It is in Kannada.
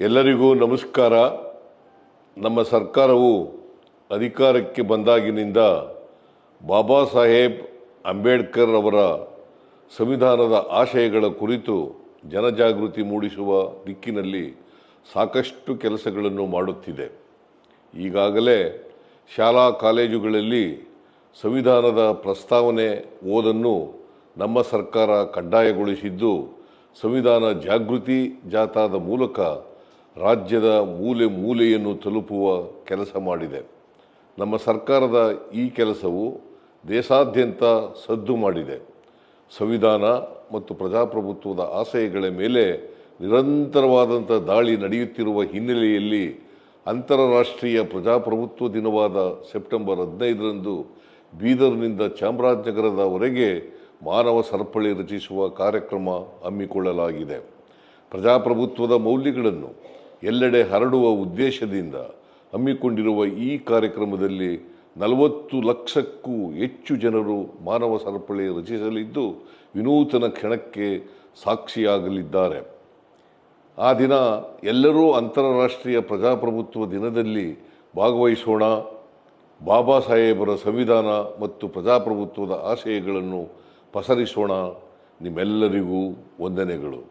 ಎಲ್ಲರಿಗೂ ನಮಸ್ಕಾರ. ನಮ್ಮ ಸರ್ಕಾರವು ಅಧಿಕಾರಕ್ಕೆ ಬಂದಾಗಿನಿಂದ ಬಾಬಾ ಸಾಹೇಬ್ ಅಂಬೇಡ್ಕರ್ ಅವರ ಸಂವಿಧಾನದ ಆಶಯಗಳ ಕುರಿತು ಜನಜಾಗೃತಿ ಮೂಡಿಸುವ ದಿಕ್ಕಿನಲ್ಲಿ ಸಾಕಷ್ಟು ಕೆಲಸಗಳನ್ನು ಮಾಡುತ್ತಿದೆ. ಈಗಾಗಲೇ ಶಾಲಾ ಕಾಲೇಜುಗಳಲ್ಲಿ ಸಂವಿಧಾನದ ಪ್ರಸ್ತಾವನೆ ಓದನ್ನು ನಮ್ಮ ಸರ್ಕಾರ ಕಡ್ಡಾಯಗೊಳಿಸಿದ್ದು, ಸಂವಿಧಾನ ಜಾಗೃತಿ ಜಾಥಾದ ಮೂಲಕ ರಾಜ್ಯದ ಮೂಲೆ ಮೂಲೆಯನ್ನು ತಲುಪುವ ಕೆಲಸ ಮಾಡಿದೆ. ನಮ್ಮ ಸರ್ಕಾರದ ಈ ಕೆಲಸವು ದೇಶಾದ್ಯಂತ ಸದ್ದು ಮಾಡಿದೆ. ಸಂವಿಧಾನ ಮತ್ತು ಪ್ರಜಾಪ್ರಭುತ್ವದ ಆಶಯಗಳ ಮೇಲೆ ನಿರಂತರವಾದಂಥ ದಾಳಿ ನಡೆಯುತ್ತಿರುವ ಹಿನ್ನೆಲೆಯಲ್ಲಿ ಅಂತಾರಾಷ್ಟ್ರೀಯ ಪ್ರಜಾಪ್ರಭುತ್ವ ದಿನವಾದ ಸೆಪ್ಟೆಂಬರ್ 15ರಂದು ಬೀದರ್ನಿಂದ ಚಾಮರಾಜನಗರದವರೆಗೆ ಮಾನವ ಸರಪಳಿ ರಚಿಸುವ ಕಾರ್ಯಕ್ರಮ ಹಮ್ಮಿಕೊಳ್ಳಲಾಗಿದೆ. ಪ್ರಜಾಪ್ರಭುತ್ವದ ಮೌಲ್ಯಗಳನ್ನು ಎಲ್ಲೆಡೆ ಹರಡುವ ಉದ್ದೇಶದಿಂದ ಹಮ್ಮಿಕೊಂಡಿರುವ ಈ ಕಾರ್ಯಕ್ರಮದಲ್ಲಿ 40 ಲಕ್ಷಕ್ಕೂ ಹೆಚ್ಚು ಜನರು ಮಾನವ ಸರಪಳಿ ರಚಿಸಲಿದ್ದು, ವಿನೂತನ ಕ್ಷಣಕ್ಕೆ ಸಾಕ್ಷಿಯಾಗಲಿದ್ದಾರೆ. ಆ ದಿನ ಎಲ್ಲರೂ ಅಂತಾರಾಷ್ಟ್ರೀಯ ಪ್ರಜಾಪ್ರಭುತ್ವ ದಿನದಲ್ಲಿ ಭಾಗವಹಿಸೋಣ. ಬಾಬಾ ಸಾಹೇಬರ ಸಂವಿಧಾನ ಮತ್ತು ಪ್ರಜಾಪ್ರಭುತ್ವದ ಆಶಯಗಳನ್ನು ಪಸರಿಸೋಣ. ನಿಮ್ಮೆಲ್ಲರಿಗೂ ವಂದನೆಗಳು.